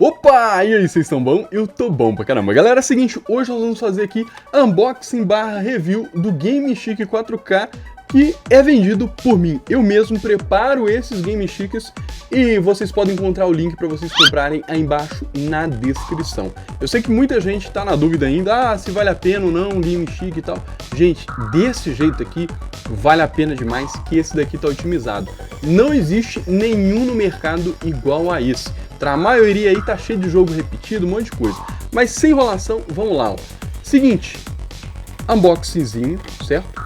Opa! E aí, vocês estão bom? Eu tô bom pra caramba. Galera, é o seguinte, hoje nós vamos fazer aqui unboxing / review do Game Stick 4K que é vendido por mim. Eu mesmo preparo esses Game Sticks e vocês podem encontrar o link para vocês comprarem aí embaixo na descrição. Eu sei que muita gente tá na dúvida ainda, se vale a pena ou não um Game Stick e tal. Gente, desse jeito aqui vale a pena demais, que esse daqui tá otimizado. Não existe nenhum no mercado igual a esse. A maioria aí tá cheio de jogo repetido, um monte de coisa. Mas sem enrolação, vamos lá, ó. Seguinte, unboxingzinho, certo?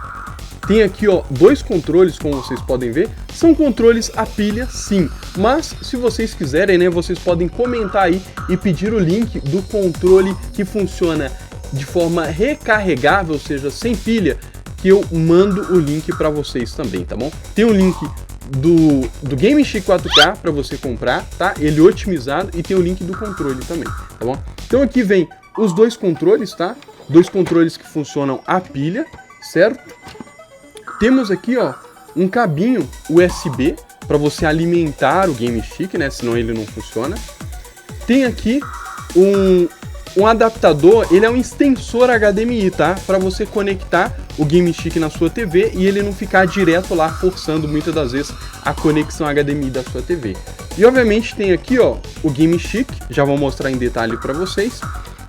Tem aqui, ó, dois controles, como vocês podem ver. São controles a pilha, sim. Mas, se vocês quiserem, né, vocês podem comentar aí e pedir o link do controle que funciona de forma recarregável, ou seja, sem pilha, que eu mando o link para vocês também, tá bom? Tem um link do Game Stick 4K para você comprar, tá? Ele otimizado, e tem o link do controle também, tá bom? Então aqui vem os dois controles, tá? Dois controles que funcionam a pilha, certo? Temos aqui, ó, um cabinho USB para você alimentar o Game Stick, né? Senão ele não funciona. Tem aqui um adaptador, ele é um extensor HDMI, tá? Para você conectar o Game Stick na sua TV e ele não ficar direto lá forçando muitas das vezes a conexão HDMI da sua TV. E obviamente tem aqui, ó, o Game Stick, já vou mostrar em detalhe para vocês.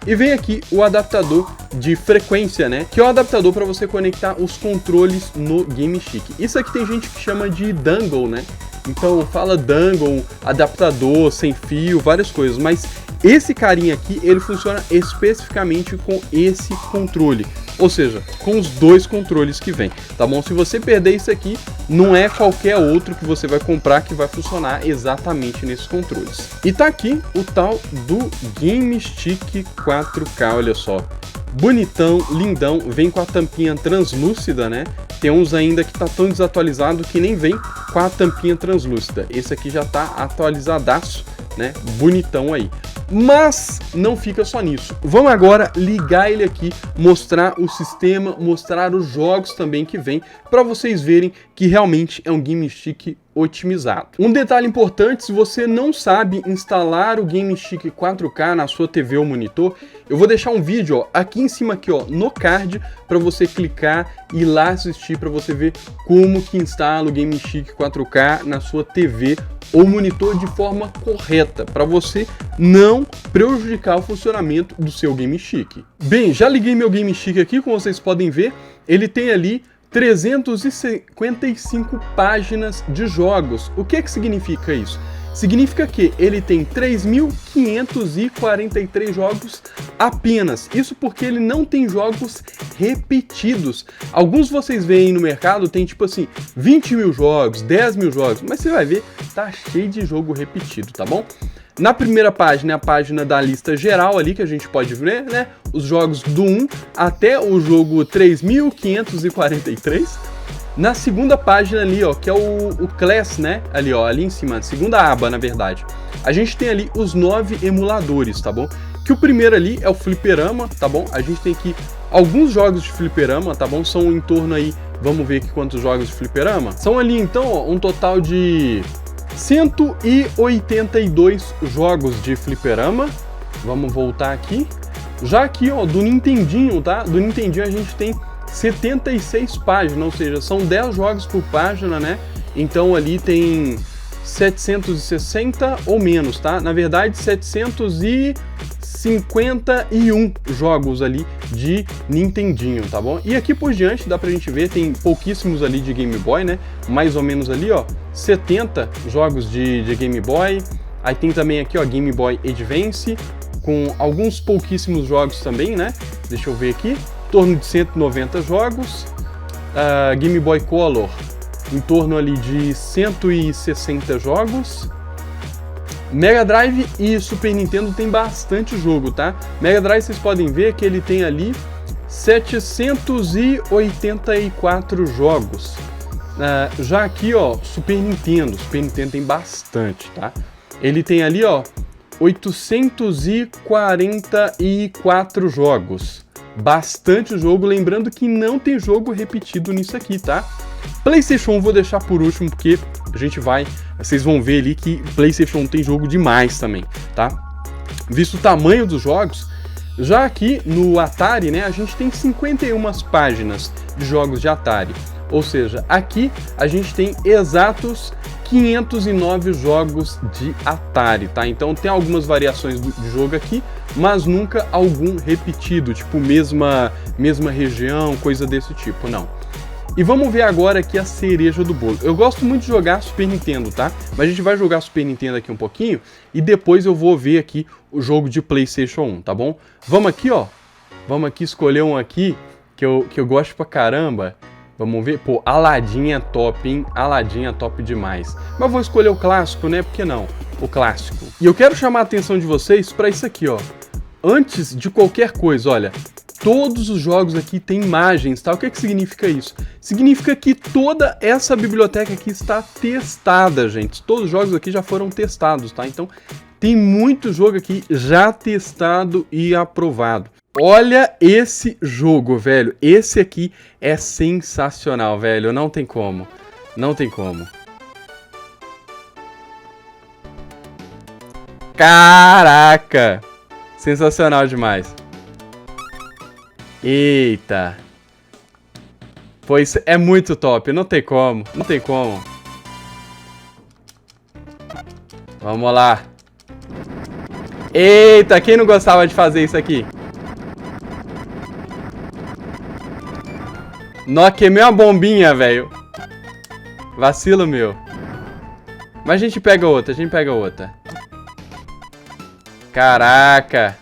E vem aqui o adaptador de frequência, né? Que é o adaptador para você conectar os controles no Game Stick. Isso aqui tem gente que chama de dongle, né? Então fala dongle, adaptador, sem fio, várias coisas. Mas esse carinha aqui, ele funciona especificamente com esse controle. Ou seja, com os dois controles que vem, tá bom? Se você perder isso aqui, não é qualquer outro que você vai comprar que vai funcionar exatamente nesses controles. E tá aqui o tal do Game Stick 4K, olha só. Bonitão, lindão, vem com a tampinha translúcida, né? Tem uns ainda que tá tão desatualizado que nem vem com a tampinha translúcida. Esse aqui já tá atualizadaço, né? Bonitão aí. Mas não fica só nisso. Vamos agora ligar ele aqui, mostrar o sistema, mostrar os jogos também que vem, para vocês verem que realmente é um Game Stick otimizado. Um detalhe importante, se você não sabe instalar o Game Stick 4K na sua TV ou monitor, eu vou deixar um vídeo, ó, aqui em cima aqui, ó, no card, para você clicar e ir lá assistir para você ver como que instala o Game Stick 4K na sua TV ou monitor de forma correta, para você não prejudicar o funcionamento do seu Game Stick. Bem, já liguei meu Game Stick aqui, como vocês podem ver, ele tem ali 355 páginas de jogos. O que significa isso? Significa que ele tem 3.543 jogos apenas. Isso porque ele não tem jogos repetidos. Alguns vocês veem no mercado, tem tipo assim, 20 mil jogos, 10 mil jogos, mas você vai ver, tá cheio de jogo repetido, tá bom? Na primeira página é a página da lista geral ali, que a gente pode ver, né? Os jogos do 1 até o jogo 3.543. Na segunda página ali, ó, que é o Class, né? Ali, ó, ali em cima, segunda aba, na verdade. A gente tem ali os 9 emuladores, tá bom? Que o primeiro ali é o Fliperama, tá bom? A gente tem aqui alguns jogos de Fliperama, tá bom? São em torno aí, vamos ver aqui quantos jogos de Fliperama. São ali, então, ó, um total de 182 jogos de Fliperama. Vamos voltar aqui. Já aqui, ó, do Nintendinho, tá? Do Nintendinho a gente tem 76 páginas, ou seja, são 10 jogos por página, né? Então ali tem 760 ou menos, tá? Na verdade, 751 jogos ali de Nintendinho, tá bom? E aqui por diante, dá pra gente ver, tem pouquíssimos ali de Game Boy, né? Mais ou menos ali, ó, 70 jogos de Game Boy. Aí tem também aqui, ó, Game Boy Advance, com alguns pouquíssimos jogos também, né? Deixa eu ver aqui. Em torno de 190 jogos, Game Boy Color em torno ali de 160 jogos, Mega Drive e Super Nintendo tem bastante jogo, tá? Mega Drive vocês podem ver que ele tem ali 784 jogos. Já aqui, ó, Super Nintendo tem bastante, tá? Ele tem ali, ó, 844 jogos. Bastante jogo, lembrando que não tem jogo repetido nisso aqui, tá? PlayStation 1 vou deixar por último, porque a gente vai, vocês vão ver ali que PlayStation 1 tem jogo demais também, tá? visto o tamanho dos jogos. Já aqui no Atari, né, a gente tem 51 páginas de jogos de Atari. Ou seja, aqui a gente tem exatos 509 jogos de Atari, tá? Então tem algumas variações de jogo aqui, mas nunca algum repetido, tipo mesma região, coisa desse tipo, não. E vamos ver agora aqui a cereja do bolo. Eu gosto muito de jogar Super Nintendo, tá? Mas a gente vai jogar Super Nintendo aqui um pouquinho e depois eu vou ver aqui o jogo de PlayStation 1, tá bom? Vamos aqui, ó. Vamos aqui escolher um aqui que eu gosto pra caramba. Vamos ver? Pô, Aladdin é top, hein? Aladdin é top demais. Mas vou escolher o clássico, né? Por que não? O clássico. E eu quero chamar a atenção de vocês pra isso aqui, ó. Antes de qualquer coisa, olha... Todos os jogos aqui têm imagens, tá? O que significa isso? Significa que toda essa biblioteca aqui está testada, gente. Todos os jogos aqui já foram testados, tá? Então, tem muito jogo aqui já testado e aprovado. Olha esse jogo, velho. Esse aqui é sensacional, velho. Não tem como. Não tem como. Caraca! Sensacional demais. Eita. Pois é muito top, não tem como, não tem como. Vamos lá. Eita, quem não gostava de fazer isso aqui? Nó, queimei uma bombinha, velho. Vacilo meu. Mas a gente pega outra, a gente pega outra. Caraca.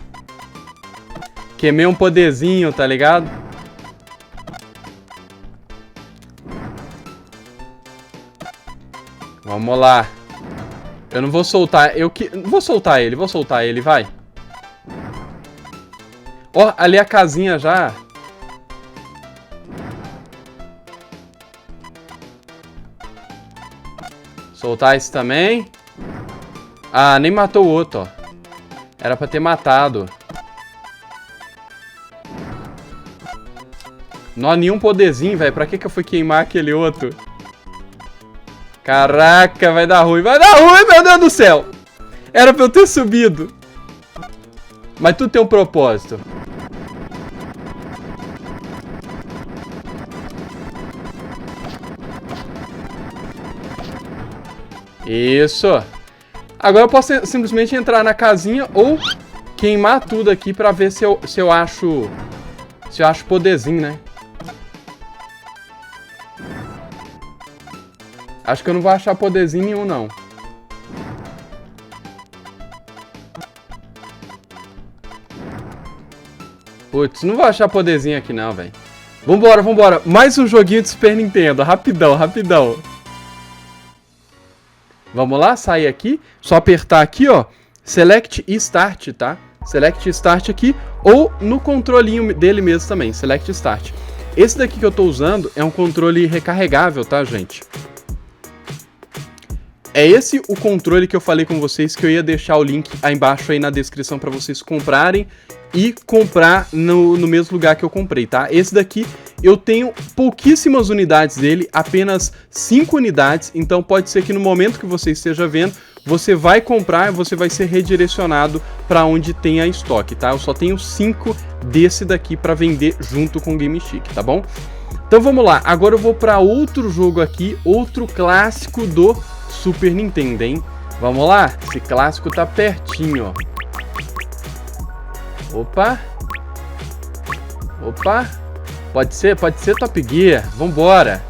Queimei um poderzinho, tá ligado? Vamos lá. Eu não vou soltar. Vou soltar ele, vai. Ó, ali a casinha já. Soltar esse também. Ah, nem matou o outro, ó. Era pra ter matado. Não há nenhum poderzinho, velho. Pra que eu fui queimar aquele outro? Caraca, vai dar ruim. Vai dar ruim, meu Deus do céu. Era pra eu ter subido. Mas tudo tem um propósito. Isso. Agora eu posso simplesmente entrar na casinha ou queimar tudo aqui pra ver se eu acho... Se eu acho poderzinho, né? Acho que eu não vou achar poderzinho nenhum, não. Putz, não vou achar poderzinho aqui não, velho. Vambora, vambora. Mais um joguinho de Super Nintendo. Rapidão, rapidão. Vamos lá, sair aqui. Só apertar aqui, ó. Select e Start, tá? Select e Start aqui. Ou no controlinho dele mesmo também. Select e Start. Esse daqui que eu tô usando é um controle recarregável, tá, gente? É esse o controle que eu falei com vocês, que eu ia deixar o link aí embaixo aí na descrição para vocês comprarem e comprar no mesmo lugar que eu comprei, tá? Esse daqui eu tenho pouquíssimas unidades dele, apenas 5 unidades, então pode ser que no momento que você esteja vendo, você vai comprar e você vai ser redirecionado para onde tem a estoque, tá? Eu só tenho 5 desse daqui para vender junto com o Game Chic, tá bom? Então vamos lá, agora eu vou para outro jogo aqui, outro clássico do Super Nintendo, hein? Vamos lá? Esse clássico tá pertinho, ó. Opa. Opa. Pode ser Top Gear. Vambora.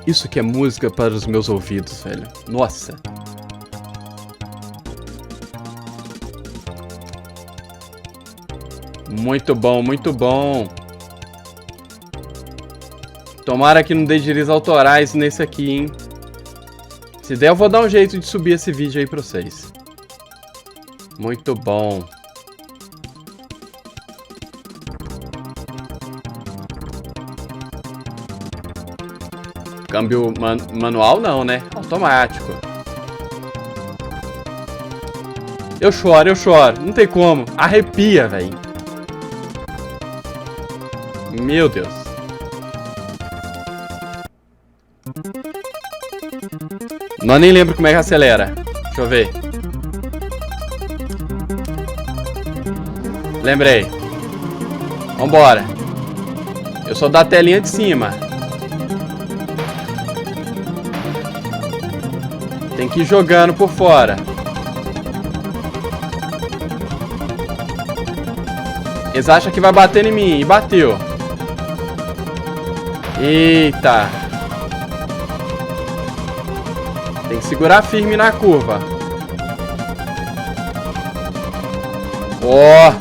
Isso que é música para os meus ouvidos, velho. Nossa. Muito bom, muito bom. Tomara que não dê direitos autorais nesse aqui, hein? Se der, eu vou dar um jeito de subir esse vídeo aí pra vocês. Muito bom. Câmbio manual não, né? Automático. Eu choro. Não tem como. Arrepia, velho. Meu Deus. Não, nem lembro como é que acelera. Deixa eu ver. Lembrei. Vambora. Eu sou da telinha de cima. Tem que ir jogando por fora. Eles acham que vai bater em mim. E bateu. Eita. Tem que segurar firme na curva. Ó.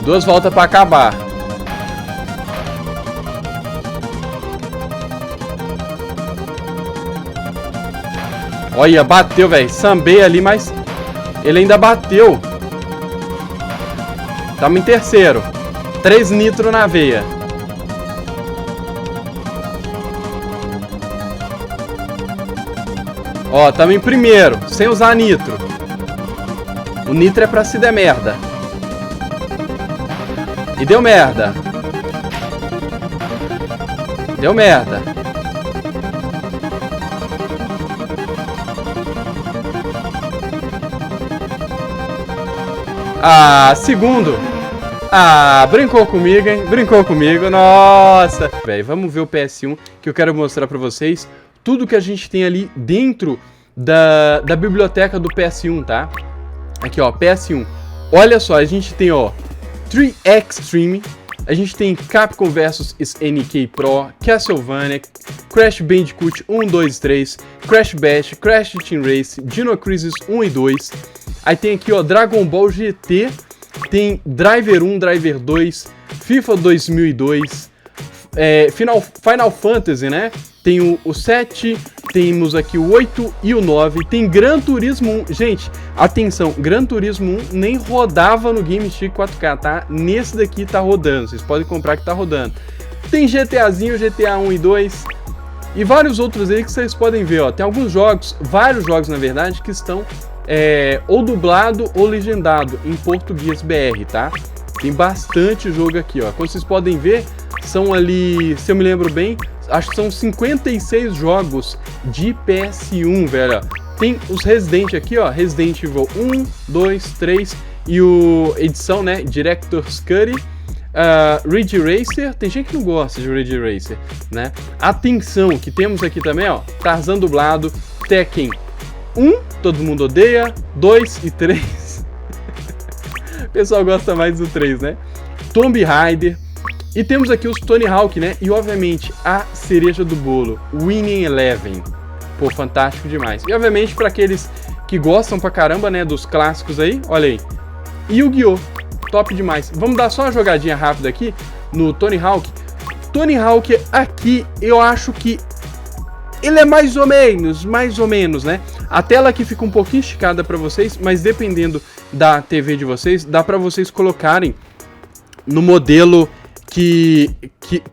2 voltas pra acabar. Olha, bateu, velho. Sambei ali, mas ele ainda bateu. Tamo em terceiro. 3 nitro na veia. Ó, tamo em primeiro, sem usar nitro. O nitro é pra se der merda. E deu merda. Deu merda. Ah, segundo. Ah, brincou comigo, hein? Brincou comigo. Nossa. Véi, vamos ver o PS1 que eu quero mostrar pra vocês. Tudo que a gente tem ali dentro da biblioteca do PS1, tá? Aqui, ó, PS1. Olha só, a gente tem, ó, 3 Extreme. A gente tem Capcom vs SNK Pro, Castlevania, Crash Bandicoot 1, 2, 3, Crash Bash, Crash Team Race, Dino Crisis 1 e 2. Aí tem aqui, ó, Dragon Ball GT, tem Driver 1, Driver 2, FIFA 2002, Final Fantasy, né? Tem o 7, temos aqui o 8 e o 9, tem Gran Turismo 1. Gente, atenção, Gran Turismo 1 nem rodava no Game Stick 4K, tá? Nesse daqui tá rodando, vocês podem comprar que tá rodando. Tem GTAzinho, GTA 1 e 2 e vários outros aí que vocês podem ver, ó. Tem alguns jogos, vários jogos na verdade, que estão ou dublado ou legendado em português BR, tá? Tem bastante jogo aqui, ó. Como vocês podem ver, são ali, se eu me lembro bem, acho que são 56 jogos de PS1, velho. Tem os Resident aqui, ó. Resident Evil 1, 2, 3 e o edição, né? Director's Cut. Ridge Racer. Tem gente que não gosta de Ridge Racer, né? Atenção, que temos aqui também, ó. Tarzan dublado, Tekken 1, todo mundo odeia, 2 e 3. O pessoal gosta mais do 3, né? Tomb Raider. E temos aqui os Tony Hawk, né? E obviamente a cereja do bolo, Winning Eleven. Pô, fantástico demais. E obviamente para aqueles que gostam pra caramba, né, dos clássicos aí, olha aí. Yu-Gi-Oh! Top demais. Vamos dar só uma jogadinha rápida aqui no Tony Hawk. Tony Hawk aqui, eu acho que ele é mais ou menos, né? A tela aqui fica um pouquinho esticada para vocês, mas dependendo da TV de vocês, dá para vocês colocarem no modelo que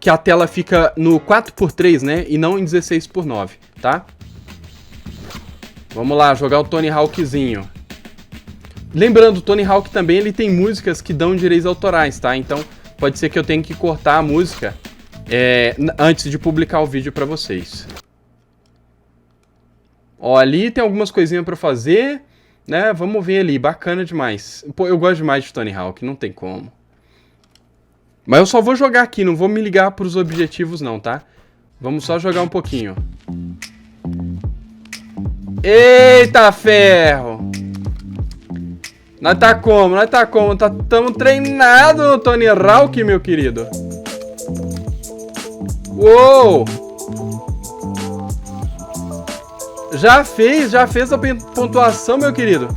a tela fica no 4x3, né? E não em 16x9, tá? Vamos lá, jogar o Tony Hawkzinho. Lembrando, o Tony Hawk também ele tem músicas que dão direitos autorais, tá? Então pode ser que eu tenha que cortar a música antes de publicar o vídeo para vocês. Ó, ali tem algumas coisinhas para fazer, né? Vamos ver ali, bacana demais. Pô, eu gosto demais de Tony Hawk, não tem como. Mas eu só vou jogar aqui, não vou me ligar pros objetivos não, tá? Vamos só jogar um pouquinho. Eita ferro! Nós tá como? Tamo treinado no Tony Hawk, meu querido. Uou! Já fez a pontuação, meu querido.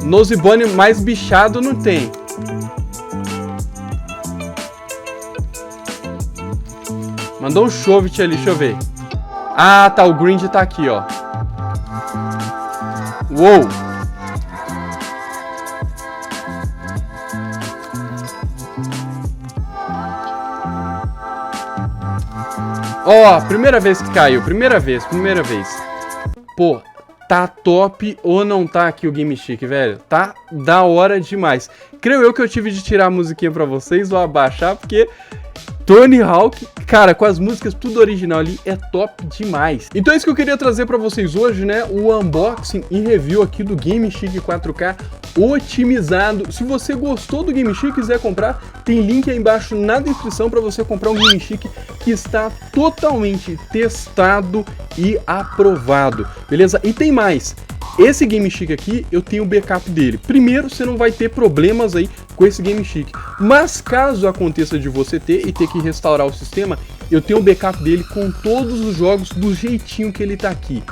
Nosebone mais bichado não tem. Mandou um Chauvet ali, deixa eu ver. Ah, tá, o Grind tá aqui, ó. Uou! Ó, primeira vez que caiu, primeira vez. Pô, tá top ou não tá aqui o Game Stick, velho? Tá da hora demais. Creio eu que eu tive de tirar a musiquinha pra vocês ou abaixar, porque Tony Hawk, cara, com as músicas tudo original ali, é top demais. Então é isso que eu queria trazer pra vocês hoje, né, o unboxing e review aqui do Game Chic 4K otimizado. Se você gostou do Game Chic e quiser comprar, tem link aí embaixo na descrição para você comprar um Game Chic que está totalmente testado e aprovado, beleza? E tem mais. Esse Game Chic aqui, eu tenho o backup dele. Primeiro, você não vai ter problemas aí com esse Game Chic. Mas caso aconteça de você ter e ter que restaurar o sistema, eu tenho o backup dele com todos os jogos do jeitinho que ele tá aqui.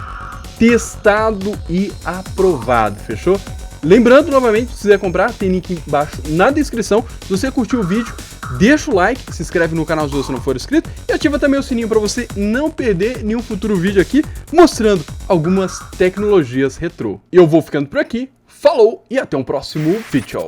Testado e aprovado, fechou? Lembrando novamente, se quiser comprar, tem link embaixo na descrição. Se você curtiu o vídeo, deixa o like, se inscreve no canal se você não for inscrito e ativa também o sininho para você não perder nenhum futuro vídeo aqui mostrando algumas tecnologias retrô. Eu vou ficando por aqui, falou e até um próximo vídeo.